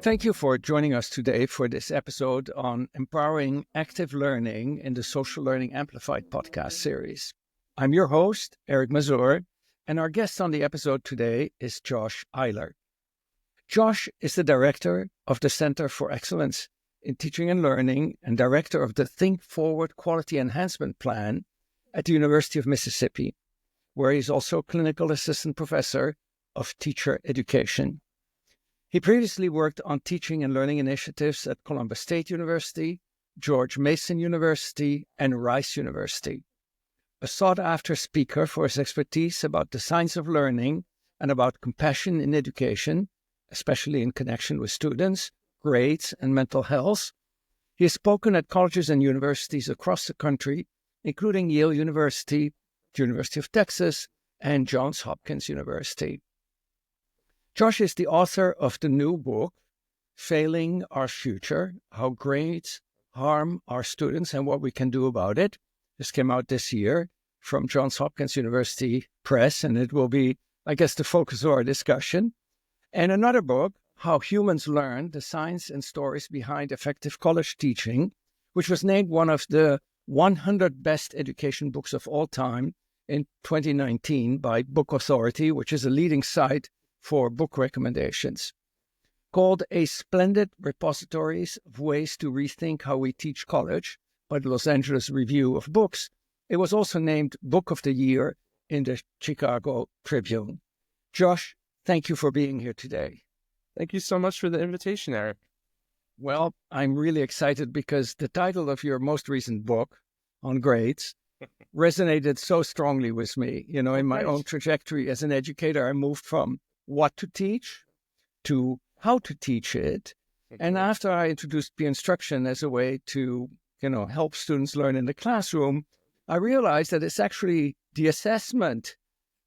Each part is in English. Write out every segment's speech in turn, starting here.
Thank you for joining us today for this episode on empowering active learning in the Social Learning Amplified podcast series. I'm your host, Eric Mazur, and our guest on the episode today is Josh Eyler. Josh is the director of the Center for Excellence in Teaching and Learning and director of the Think Forward Quality Enhancement Plan at the University of Mississippi, where he's also clinical assistant professor of teacher education. He previously worked on teaching and learning initiatives at Columbus State University, George Mason University, and Rice University. A sought-after speaker for his expertise about the science of learning and about compassion in education, especially in connection with students, grades, and mental health, he has spoken at colleges and universities across the country, including Yale University, the University of Texas, and Johns Hopkins University. Josh is the author of the new book, Failing Our Future, How Grades Harm Our Students and What We Can Do About It. This came out this year from Johns Hopkins University Press, and it will be, I guess, the focus of our discussion. And another book, How Humans Learn, the Science and Stories Behind Effective College Teaching, which was named one of the 100 best education books of all time in 2019 by Book Authority, which is a leading site for book recommendations. Called A Splendid Repositories of Ways to Rethink How We Teach College by the Los Angeles Review of Books, it was also named Book of the Year in the Chicago Tribune. Josh, thank you for being here today. Thank you so much for the invitation, Eric. Well, I'm really excited because the title of your most recent book on grades resonated so strongly with me. You know, in my own trajectory as an educator, I moved from what to teach to how to teach it. And after I introduced peer instruction as a way to, help students learn in the classroom, I realized that it's actually the assessment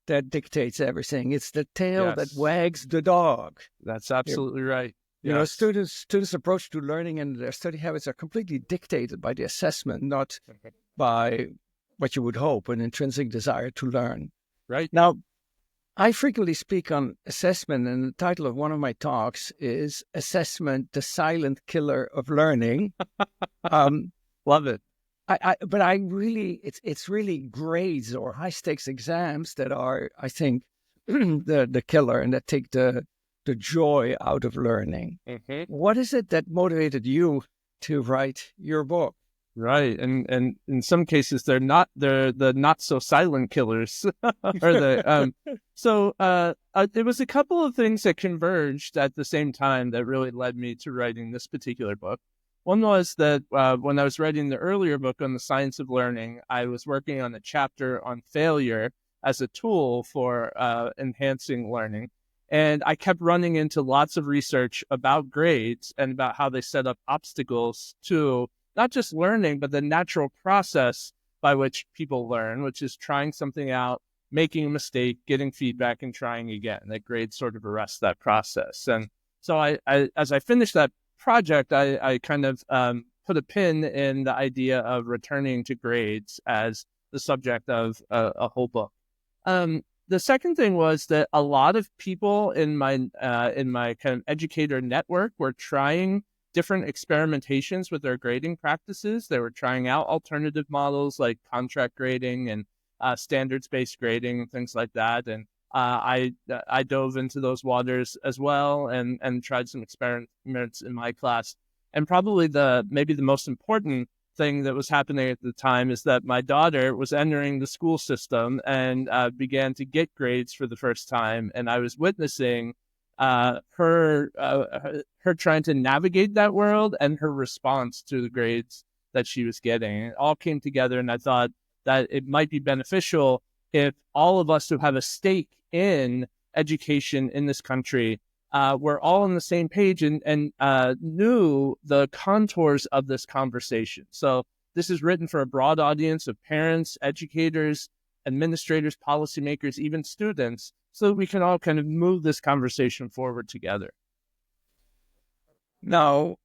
that dictates everything. It's the tail that wags the dog. That's absolutely right. You know, students' approach to learning and their study habits are completely dictated by the assessment, not by what you would hope, an intrinsic desire to learn. Right. Now, I frequently speak on assessment, and the title of one of my talks is Assessment, the Silent Killer of Learning. Love it. But I really, it's really grades or high stakes exams that are, I think, the killer and that take the joy out of learning. What is it that motivated you to write your book? Right, and in some cases they're the not so silent killers. It was a couple of things that converged at the same time that really led me to writing this particular book. One was that when I was writing the earlier book on the science of learning, I was working on a chapter on failure as a tool for enhancing learning. And I kept running into lots of research about grades and about how they set up obstacles to not just learning, but the natural process by which people learn, which is trying something out, making a mistake, getting feedback, and trying again. That grades sort of arrest that process. And so I as I finished that project, I kind of put a pin in the idea of returning to grades as the subject of a whole book. The second thing was that a lot of people in my kind of educator network were trying different experimentations with their grading practices. They were trying out alternative models like contract grading and standards-based grading and things like that. And I dove into those waters as well and tried some experiments in my class. And probably maybe the most important thing that was happening at the time is that my daughter was entering the school system and began to get grades for the first time. And I was witnessing her trying to navigate that world and her response to the grades that she was getting. It all came together, and I thought that it might be beneficial if all of us who have a stake in education in this country were all on the same page and knew the contours of this conversation. So this is written for a broad audience of parents, educators, administrators, policymakers, even students, so that we can all kind of move this conversation forward together. Now,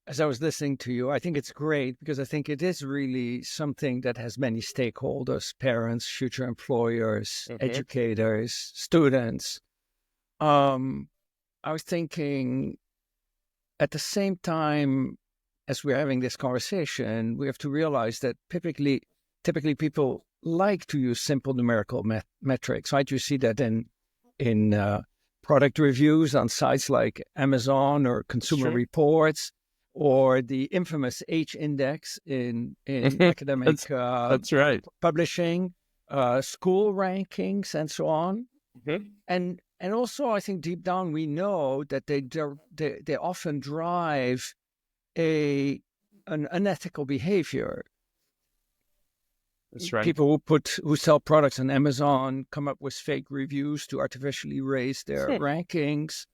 as I was listening to you, I think it's great because I think it is really something that has many stakeholders, parents, future employers, educators, students. I I was thinking at the same time as we're having this conversation, we have to realize that typically people like to use simple numerical metrics, right? You see that in product reviews on sites like Amazon or Consumer Reports, or the infamous H index in academic that's right. publishing, school rankings, and so on. And also, I think deep down we know that they often drive an unethical behavior. That's right. People who sell products on Amazon come up with fake reviews to artificially raise their rankings.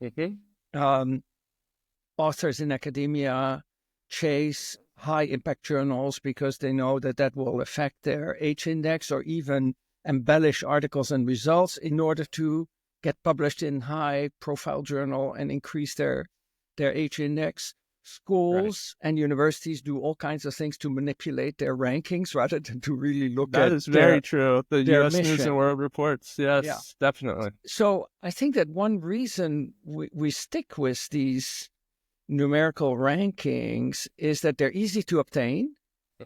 Authors in academia chase high impact journals because they know that will affect their H index, or even embellish articles and results in order to get published in high profile journal and increase their H index. Schools and universities do all kinds of things to manipulate their rankings rather than to really look at. That is very true. The U.S. mission. News and World Reports. Yes, definitely. So I think that one reason we stick with these numerical rankings is that they're easy to obtain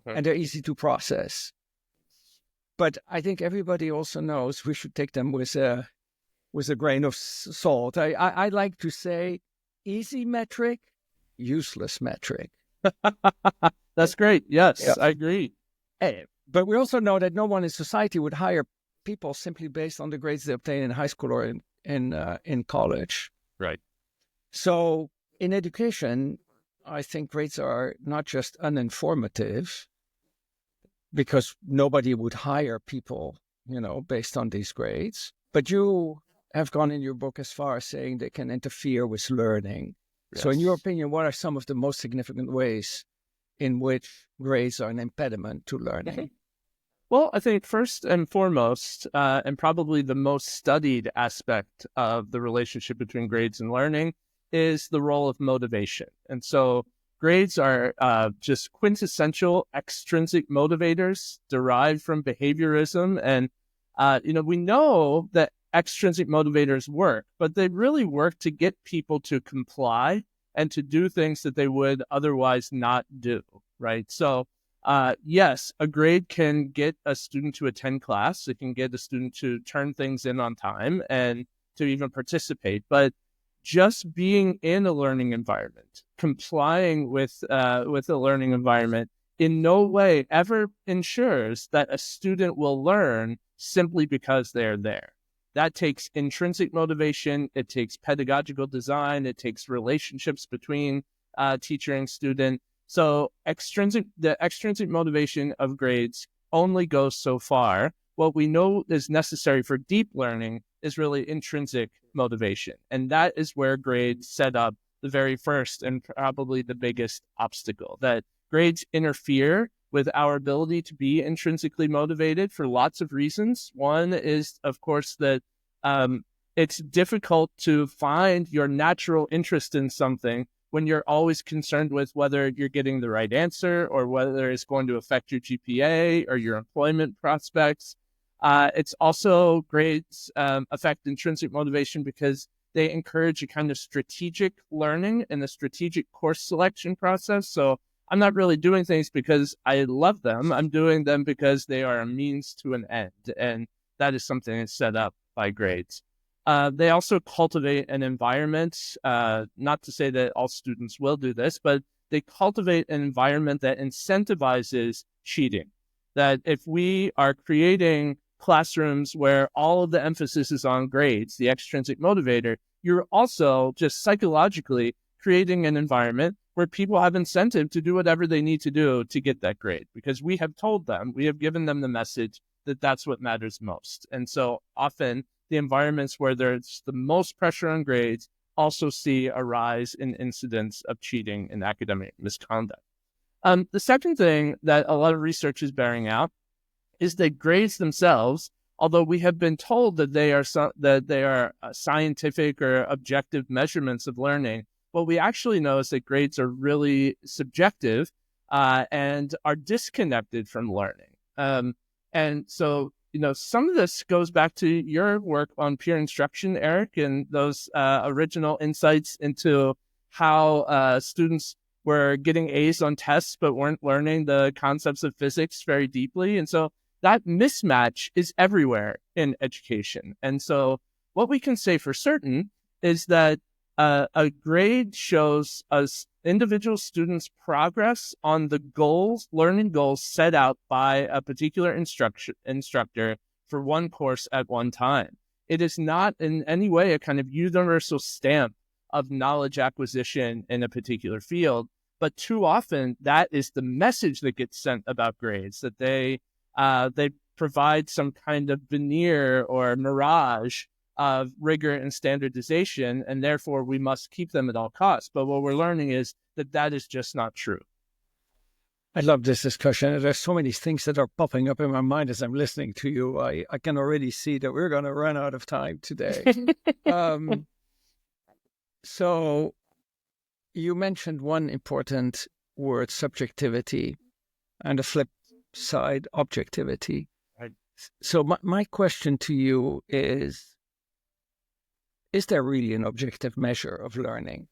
and they're easy to process. But I think everybody also knows we should take them with a grain of salt. I like to say easy metric, useless metric. That's great. Yes, I agree. But we also know that no one in society would hire people simply based on the grades they obtain in high school or in college. Right. So in education, I think grades are not just uninformative, because nobody would hire people, based on these grades. But you have gone in your book as far as saying they can interfere with learning. Yes. So in your opinion, what are some of the most significant ways in which grades are an impediment to learning? Well, I think first and foremost, and probably the most studied aspect of the relationship between grades and learning, is the role of motivation. And so grades are just quintessential extrinsic motivators derived from behaviorism. And, we know that extrinsic motivators work, but they really work to get people to comply and to do things that they would otherwise not do, right? So, yes, a grade can get a student to attend class. It can get a student to turn things in on time and to even participate. But just being in a learning environment, complying with a learning environment, in no way ever ensures that a student will learn simply because they're there. That takes intrinsic motivation. It takes pedagogical design. It takes relationships between teacher and student. So the extrinsic motivation of grades only goes so far. What we know is necessary for deep learning is really intrinsic motivation. And that is where grades set up the very first and probably the biggest obstacle, that grades interfere with our ability to be intrinsically motivated for lots of reasons. One is, of course, that it's difficult to find your natural interest in something when you're always concerned with whether you're getting the right answer or whether it's going to affect your GPA or your employment prospects. It's also grades affect intrinsic motivation because they encourage a kind of strategic learning and a strategic course selection process. So I'm not really doing things because I love them. I'm doing them because they are a means to an end. And that is something that's set up by grades. They also cultivate an environment, not to say that all students will do this, but they cultivate an environment that incentivizes cheating. That if we are creating classrooms where all of the emphasis is on grades, the extrinsic motivator, you're also just psychologically creating an environment where people have incentive to do whatever they need to do to get that grade, because we have told them, we have given them the message that that's what matters most. And so often the environments where there's the most pressure on grades also see a rise in incidents of cheating and academic misconduct. The second thing that a lot of research is bearing out is that grades themselves, although we have been told that they are scientific or objective measurements of learning, what we actually know is that grades are really subjective and are disconnected from learning. And so some of this goes back to your work on peer instruction, Eric, and those original insights into how students were getting A's on tests but weren't learning the concepts of physics very deeply. And so that mismatch is everywhere in education. And so what we can say for certain is that a grade shows us individual students' progress on the learning goals set out by a particular instructor for one course at one time. It is not in any way a kind of universal stamp of knowledge acquisition in a particular field, but too often that is the message that gets sent about grades, that they provide some kind of veneer or mirage of rigor and standardization, and therefore we must keep them at all costs. But what we're learning is that is just not true. I love this discussion. There's so many things that are popping up in my mind as I'm listening to you. I can already see that we're going to run out of time today. So you mentioned one important word, subjectivity, and the flip side, objectivity. Right. So my question to you is there really an objective measure of learning?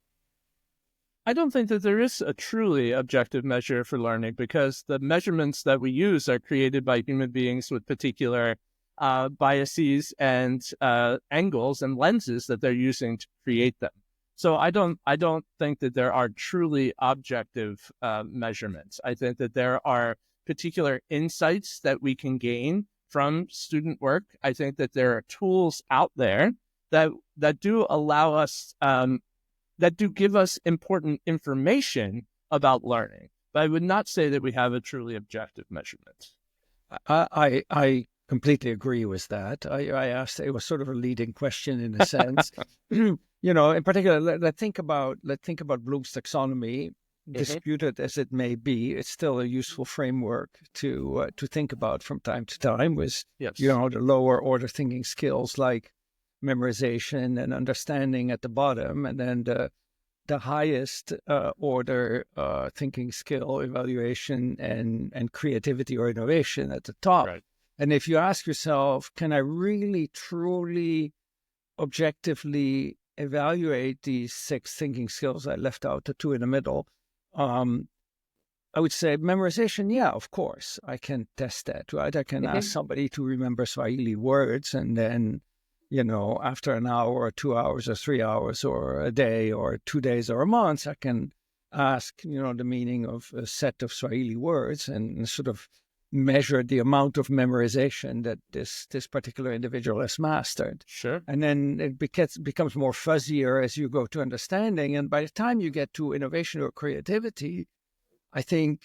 I don't think that there is a truly objective measure for learning, because the measurements that we use are created by human beings with particular biases and angles and lenses that they're using to create them. So I don't think that there are truly objective measurements. I think that there are particular insights that we can gain from student work. I think that there are tools out there that do allow us, that do give us important information about learning. But I would not say that we have a truly objective measurement. I completely agree with that. I asked, it was sort of a leading question in a sense. In particular, let's think about Bloom's taxonomy. Disputed as it may be, it's still a useful framework to think about from time to time with, the lower order thinking skills like memorization and understanding at the bottom, and then the highest order thinking skill, evaluation and creativity or innovation at the top. Right. And if you ask yourself, can I really, truly, objectively evaluate these 6 thinking skills? I left out the 2 in the middle. I would say memorization, yeah, of course, I can test that, right? I can ask somebody to remember Swahili words, and then, after an hour or 2 hours or 3 hours or a day or 2 days or a month, I can ask, the meaning of a set of Swahili words and sort of measure the amount of memorization that this particular individual has mastered. Sure. And then it becomes more fuzzier as you go to understanding. And by the time you get to innovation or creativity, I think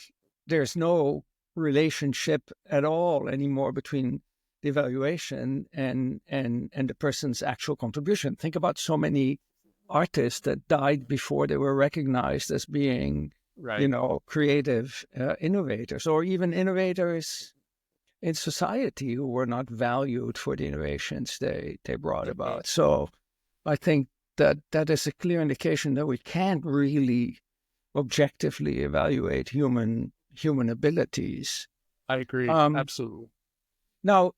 there's no relationship at all anymore between the evaluation and the person's actual contribution. Think about so many artists that died before they were recognized as being creative innovators, or even innovators in society who were not valued for the innovations they brought about. So I think that is a clear indication that we can't really objectively evaluate human abilities. I agree. Absolutely. Now,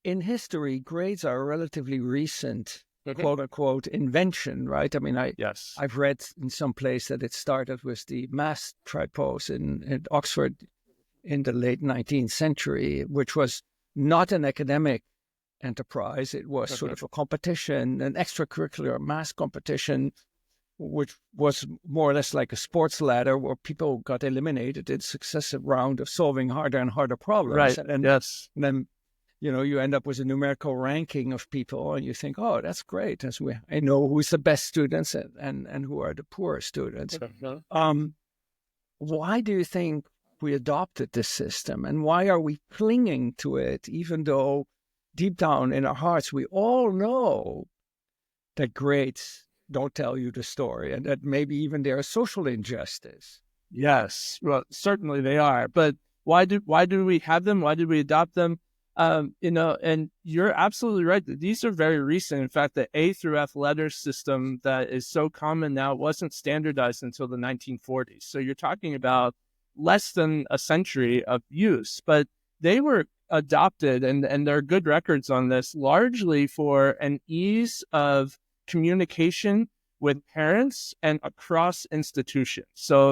in history, grades are a relatively recent quote unquote invention, right? I mean, I've read in some place that it started with the math tripos in Oxford in the late 19th century, which was not an academic enterprise. It was sort of a competition, an extracurricular math competition, which was more or less like a sports ladder where people got eliminated in successive round of solving harder and harder problems. Right. And then you end up with a numerical ranking of people, and you think, oh, that's great. I know who's the best students and who are the poor students. Why do you think we adopted this system, and why are we clinging to it, even though deep down in our hearts we all know that grades don't tell you the story, and that maybe even there are social injustice? Yes, well, certainly they are. But why do we have them? Why did we adopt them? And you're absolutely right that these are very recent. In fact, the A through F letter system that is so common now wasn't standardized until the 1940s. So you're talking about less than a century of use, but they were adopted, and there are good records on this, largely for an ease of communication with parents and across institutions. So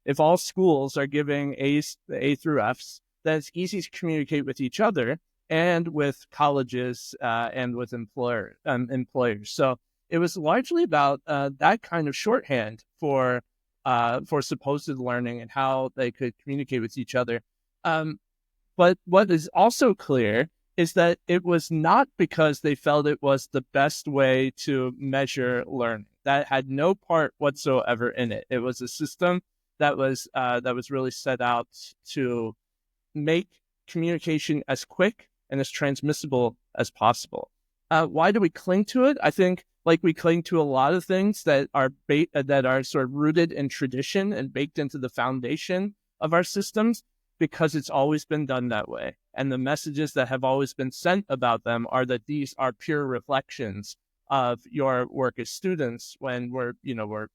if all schools are giving A's, A through F's, then it's easy to communicate with each other and with colleges and with employers. So it was largely about that kind of shorthand for supposed learning and how they could communicate with each other. But what is also clear is that it was not because they felt it was the best way to measure learning. That had no part whatsoever in it. It was a system that was really set out to make communication as quick and as transmissible as possible. Why do we cling to it? I think, like we cling to a lot of things that are sort of rooted in tradition and baked into the foundation of our systems, because it's always been done that way. And the messages that have always been sent about them are that these are pure reflections of your work as students, when we're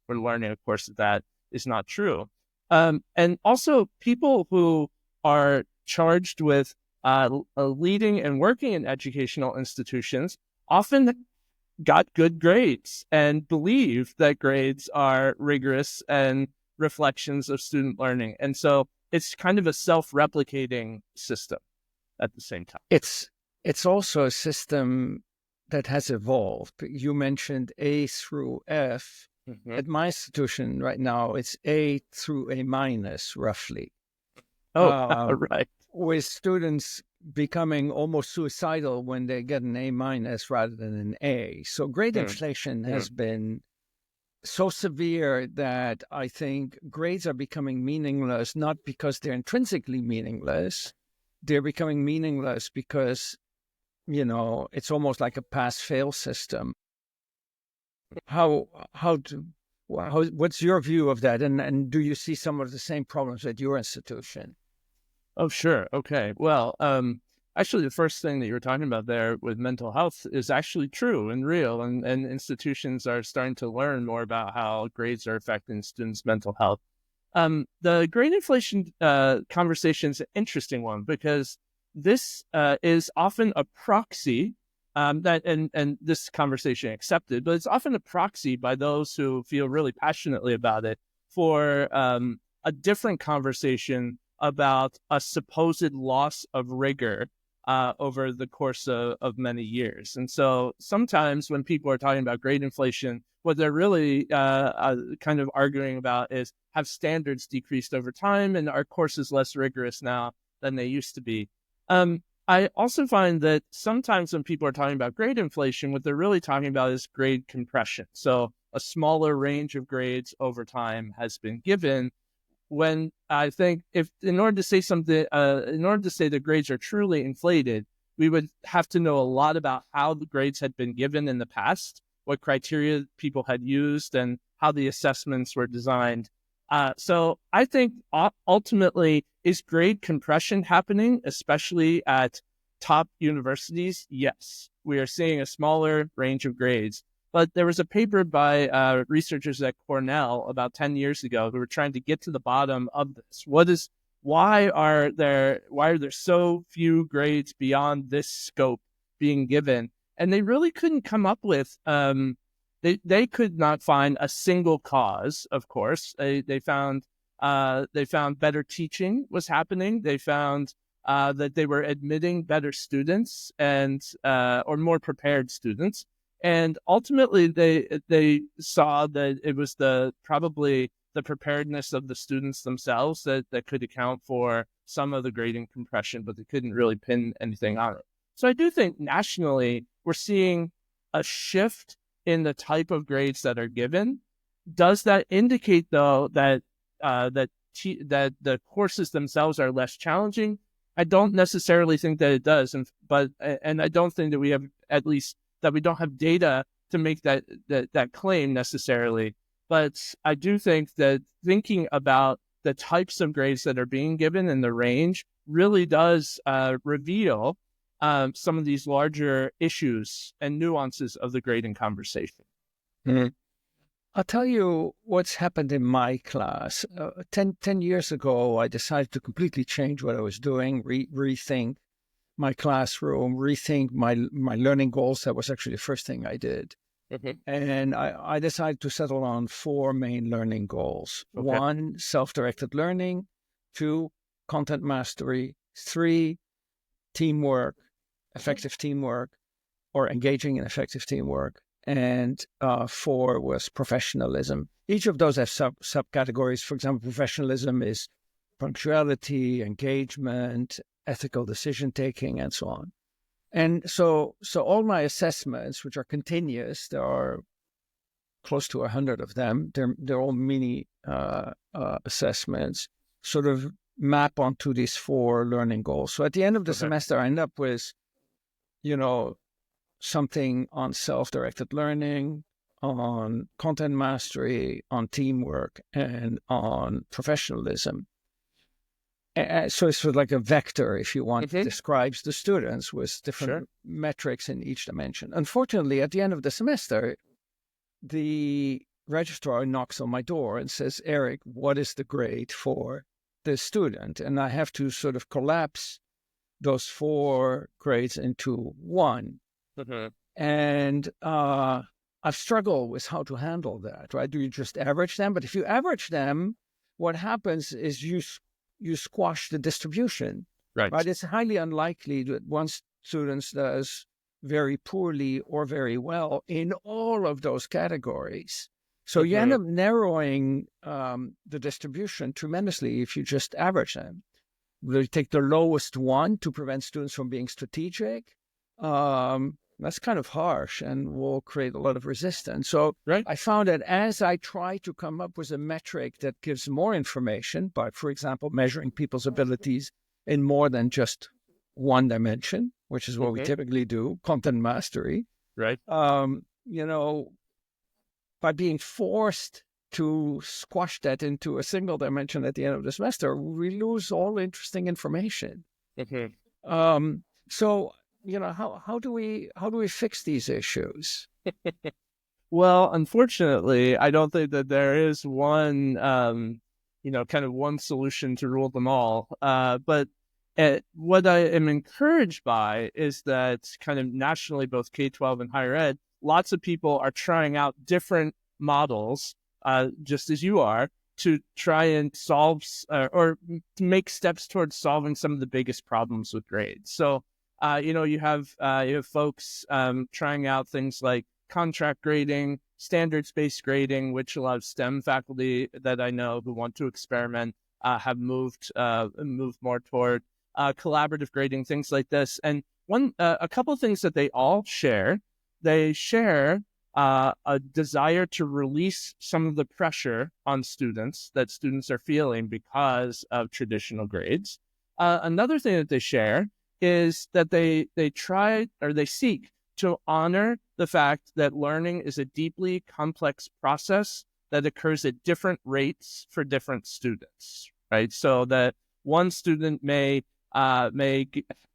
learning, of course, that is not true. And also, people who are charged with leading and working in educational institutions often got good grades and believe that grades are rigorous and reflections of student learning. And so it's kind of a self-replicating system at the same time. It's also a system that has evolved. You mentioned A through F. Mm-hmm. At my institution right now, it's A through A minus, roughly. Oh, right. With students becoming almost suicidal when they get an A minus rather than an A. So grade inflation has been so severe that I think grades are becoming meaningless, not because they're intrinsically meaningless. They're becoming meaningless because, it's almost like a pass-fail system. What's your view of that? And do you see some of the same problems at your institution? Oh, sure. Okay. Well, actually, the first thing that you were talking about there with mental health is actually true and real, and institutions are starting to learn more about how grades are affecting students' mental health. The grade inflation conversation is an interesting one, because this is often a proxy that, and this conversation accepted, but it's often a proxy by those who feel really passionately about it for a different conversation about a supposed loss of rigor over the course of many years. And so sometimes when people are talking about grade inflation, what they're really kind of arguing about is, have standards decreased over time and are courses less rigorous now than they used to be? I also find that sometimes when people are talking about grade inflation, what they're really talking about is grade compression. So a smaller range of grades over time has been given, when I think in order to say that grades are truly inflated, we would have to know a lot about how the grades had been given in the past, what criteria people had used, and how the assessments were designed. So I think ultimately, is grade compression happening, especially at top universities? Yes, we are seeing a smaller range of grades. But there was a paper by researchers at Cornell about 10 years ago who were trying to get to the bottom of this. Why are there so few grades beyond this scope being given? And they really couldn't come up with, they could not find a single cause, of course. They found better teaching was happening. They found that they were admitting better students or more prepared students. And ultimately, they saw that it was probably the preparedness of the students themselves that could account for some of the grading compression, but they couldn't really pin anything on it. So I do think nationally, we're seeing a shift in the type of grades that are given. Does that indicate, though, that the courses themselves are less challenging? I don't necessarily think that it does, and I don't think that we have, at least, that we don't have data to make that claim necessarily. But I do think that thinking about the types of grades that are being given and the range really does reveal some of these larger issues and nuances of the grading conversation. Mm-hmm. I'll tell you what's happened in my class. 10 years ago, I decided to completely change what I was doing, rethink my classroom, rethink my learning goals. That was actually the first thing I did. Mm-hmm. And I decided to settle on 4 main learning goals. Okay. 1, self-directed learning. 2, content mastery. 3, teamwork, effective teamwork, or engaging in effective teamwork. And 4 was professionalism. Each of those have subcategories. For example, professionalism is punctuality, engagement, ethical decision taking, and so on. And so all my assessments, which are continuous, there are close to 100 of them. They're all mini assessments, sort of map onto these 4 learning goals. So at the end of the semester, I end up with, something on self-directed learning, on content mastery, on teamwork, and on professionalism. So it's sort of like a vector, if you want, describes the students with different metrics in each dimension. Unfortunately, at the end of the semester, the registrar knocks on my door and says, Eric, what is the grade for this student? And I have to sort of collapse those 4 grades into one. And I've struggled with how to handle that, right? Do you just average them? But if you average them, what happens is you squash the distribution, right? It's highly unlikely that one student does very poorly or very well in all of those categories. So you end up narrowing the distribution tremendously if you just average them. You take the lowest one to prevent students from being strategic. That's kind of harsh and will create a lot of resistance. So I found that as I try to come up with a metric that gives more information by, for example, measuring people's abilities in more than just one dimension, which is what we typically do, content mastery. By being forced to squash that into a single dimension at the end of the semester, we lose all interesting information. So, how do we fix these issues? Well, unfortunately, I don't think that there is one, kind of one solution to rule them all. But what I am encouraged by is that kind of nationally, both K-12 and higher ed, lots of people are trying out different models, just as you are, to try and solve or to make steps towards solving some of the biggest problems with grades. So, you have folks trying out things like contract grading, standards-based grading, which a lot of STEM faculty that I know who want to experiment have moved more toward collaborative grading, things like this. And a couple of things that they all share. They share a desire to release some of the pressure on students that students are feeling because of traditional grades. Another thing that they share is that they try or they seek to honor the fact that learning is a deeply complex process that occurs at different rates for different students, right? So that one student may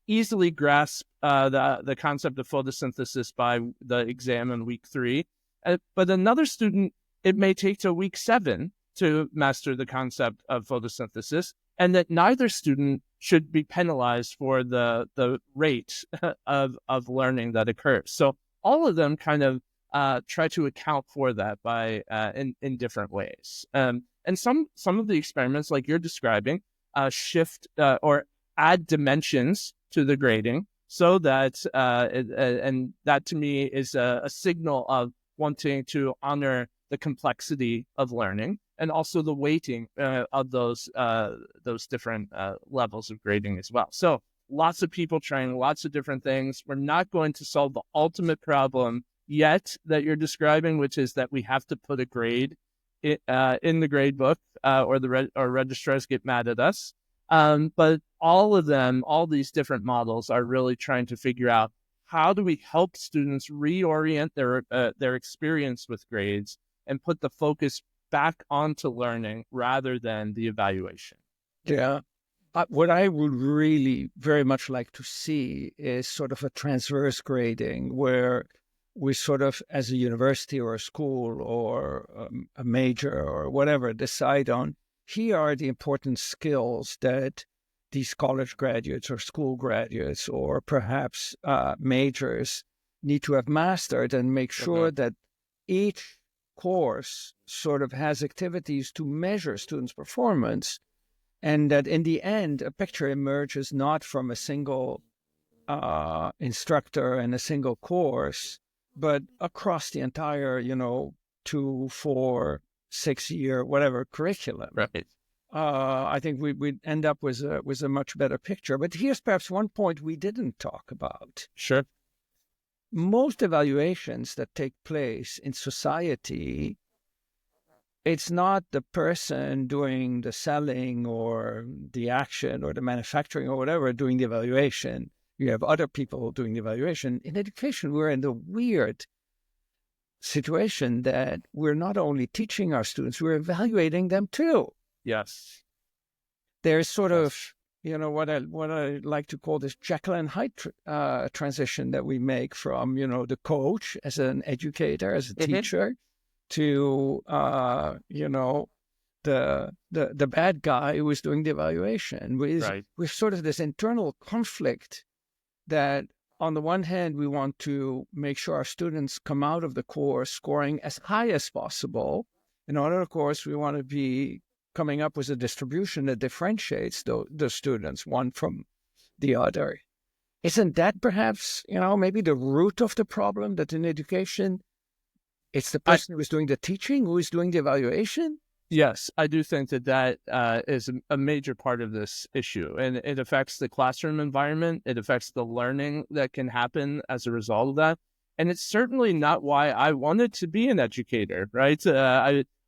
easily grasp the concept of photosynthesis by the exam in week 3, but another student, it may take to week 7 to master the concept of photosynthesis, and that neither student should be penalized for the rate of learning that occurs. So all of them kind of try to account for that by in different ways. And some of the experiments, like you're describing, shift or add dimensions to the grading, so that and that to me is a signal of wanting to honor the complexity of learning and also the weighting of those different levels of grading as well. So lots of people trying lots of different things. We're not going to solve the ultimate problem yet that you're describing, which is that we have to put a grade in the grade book or registrars get mad at us. But all of them, all these different models are really trying to figure out how do we help students reorient their experience with grades and put the focus back onto learning rather than the evaluation. Yeah. What I would really very much like to see is sort of a transverse grading where we sort of, as a university or a school or a major or whatever, decide on, here are the important skills that these college graduates or school graduates or perhaps majors need to have mastered, and make sure that each course sort of has activities to measure students' performance, and that in the end, a picture emerges not from a single instructor and a single course, but across the entire, 2, 4, 6 year, whatever curriculum. Right. I think we'd end up with a much better picture. But here's perhaps one point we didn't talk about. Sure. Most evaluations that take place in society, it's not the person doing the selling or the action or the manufacturing or whatever doing the evaluation. You have other people doing the evaluation. In education, we're in the weird situation that we're not only teaching our students, we're evaluating them too. Yes. There's sort of, what I like to call this Jekyll and Hyde transition that we make from, the coach as an educator, as a teacher, to, the bad guy who is doing the evaluation. We've sort of this internal conflict that on the one hand, we want to make sure our students come out of the course scoring as high as possible. And on the course, we want to be coming up with a distribution that differentiates the students one from the other. Isn't that perhaps, maybe the root of the problem, that in education, it's the person who is doing the teaching who is doing the evaluation? Yes, I do think that is a major part of this issue, and it affects the classroom environment. It affects the learning that can happen as a result of that. And it's certainly not why I wanted to be an educator, right?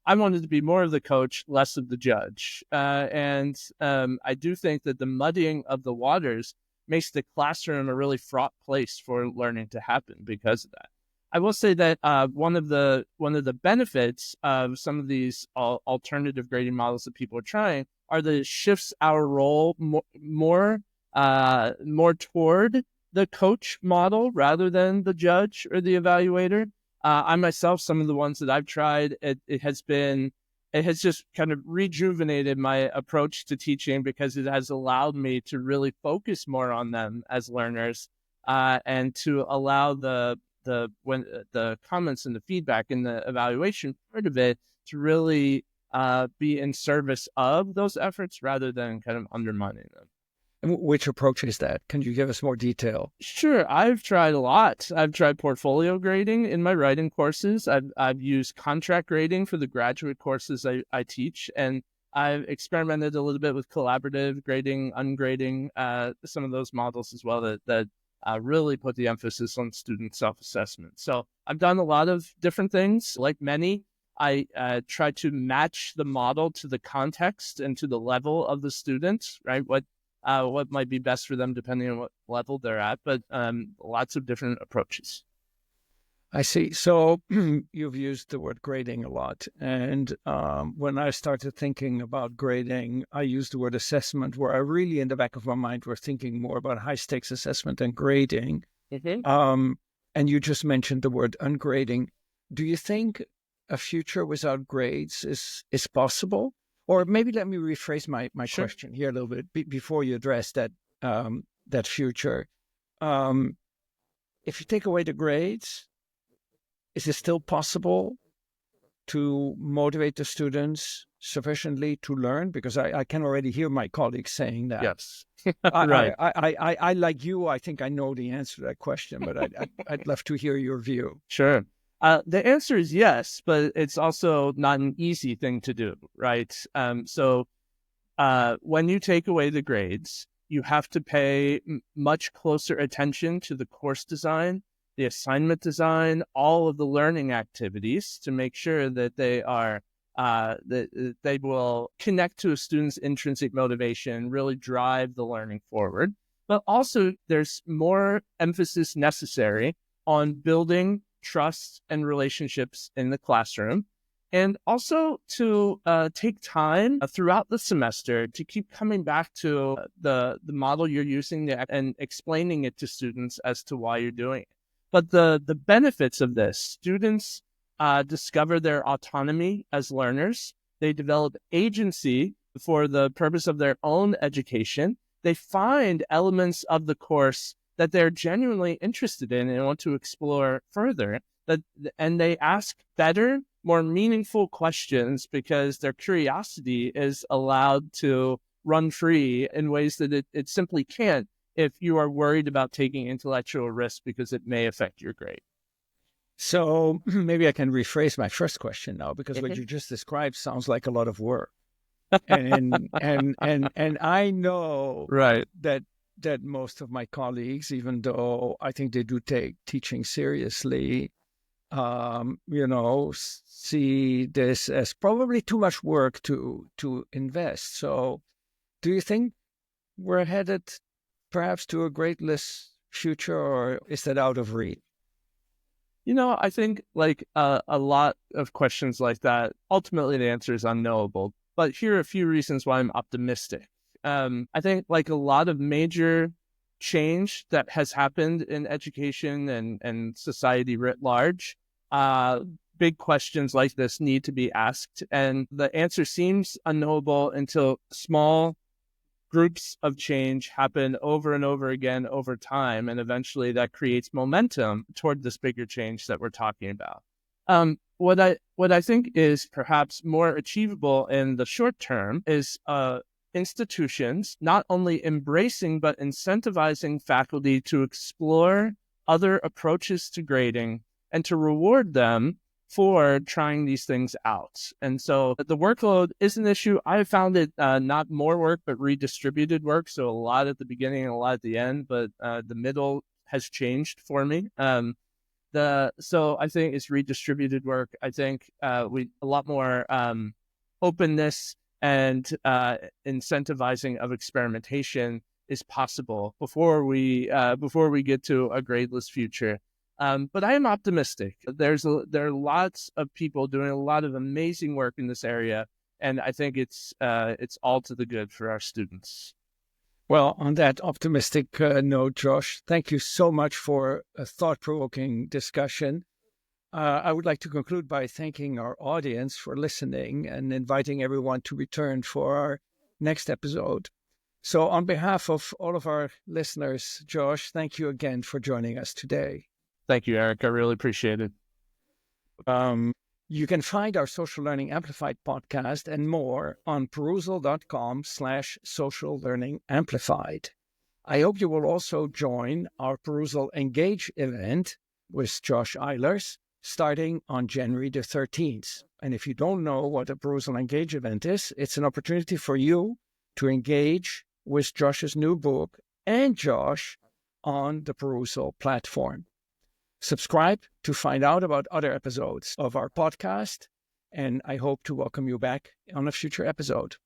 I wanted to be more of the coach, less of the judge. And I do think that the muddying of the waters makes the classroom a really fraught place for learning to happen because of that. I will say that one of the benefits of some of these alternative grading models that people are trying are that it shifts our role more toward the coach model rather than the judge or the evaluator. I myself, some of the ones that I've tried, it has just kind of rejuvenated my approach to teaching, because it has allowed me to really focus more on them as learners, and to allow the comments and the feedback and the evaluation part of it to really be in service of those efforts rather than kind of undermining them. And which approach is that? Can you give us more detail? Sure. I've tried a lot. I've tried portfolio grading in my writing courses. I've used contract grading for the graduate courses I teach. And I've experimented a little bit with collaborative grading, ungrading, some of those models as well that really put the emphasis on student self-assessment. So I've done a lot of different things. Like many, I try to match the model to the context and to the level of the student, right? What might be best for them depending on what level they're at, but lots of different approaches. I see. So you've used the word grading a lot. And when I started thinking about grading, I used the word assessment, where I really, in the back of my mind, were thinking more about high-stakes assessment and grading. And you just mentioned the word ungrading. Do you think a future without grades is possible? Or maybe let me rephrase my Sure. question here a little bit before you address that future. If you take away the grades, is it still possible to motivate the students sufficiently to learn? Because I can already hear my colleagues saying that. Yes. Right. I like you, I think I know the answer to that question, but I'd love to hear your view. Sure. The answer is yes, but it's also not an easy thing to do, right? So when you take away the grades, you have to pay much closer attention to the course design, the assignment design, all of the learning activities to make sure that they are that they will connect to a student's intrinsic motivation, really drive the learning forward. But also, there's more emphasis necessary on building trust and relationships in the classroom, and also to take time throughout the semester to keep coming back to the model you're using and explaining it to students as to why you're doing it. But the benefits of this, students discover their autonomy as learners. They develop agency for the purpose of their own education. They find elements of the course that they're genuinely interested in and want to explore further. And they ask better, more meaningful questions because their curiosity is allowed to run free in ways that it simply can't if you are worried about taking intellectual risks because it may affect your grade. So maybe I can rephrase my first question now, because what you just described sounds like a lot of work. And I know Right. that most of my colleagues, even though I think they do take teaching seriously, see this as probably too much work to invest. So do you think we're headed perhaps to a gradeless future, or is that out of reach? I think a lot of questions like that, ultimately the answer is unknowable. But here are a few reasons why I'm optimistic. I think like a lot of major change that has happened in education and society writ large, big questions like this need to be asked. And the answer seems unknowable until small groups of change happen over and over again over time. And eventually that creates momentum toward this bigger change that we're talking about. What I think is perhaps more achievable in the short term is institutions not only embracing but incentivizing faculty to explore other approaches to grading and to reward them for trying these things out. And so the workload is an issue. I have found it not more work, but redistributed work. So a lot at the beginning and a lot at the end, but the middle has changed for me. So I think it's redistributed work. I think a lot more openness and incentivizing of experimentation is possible before we get to a gradeless future. But I am optimistic. There are lots of people doing a lot of amazing work in this area, and I think it's all to the good for our students. Well, on that optimistic note, Josh, thank you so much for a thought-provoking discussion. I would like to conclude by thanking our audience for listening and inviting everyone to return for our next episode. So on behalf of all of our listeners, Josh, thank you again for joining us today. Thank you, Eric. I really appreciate it. You can find our Social Learning Amplified podcast and more on perusal.com/social learning amplified. I hope you will also join our Perusal Engage event with Josh Eyler starting on January the 13th. And if you don't know what a Perusal Engage event is, it's an opportunity for you to engage with Josh's new book and Josh on the Perusal platform. Subscribe to find out about other episodes of our podcast, and I hope to welcome you back on a future episode.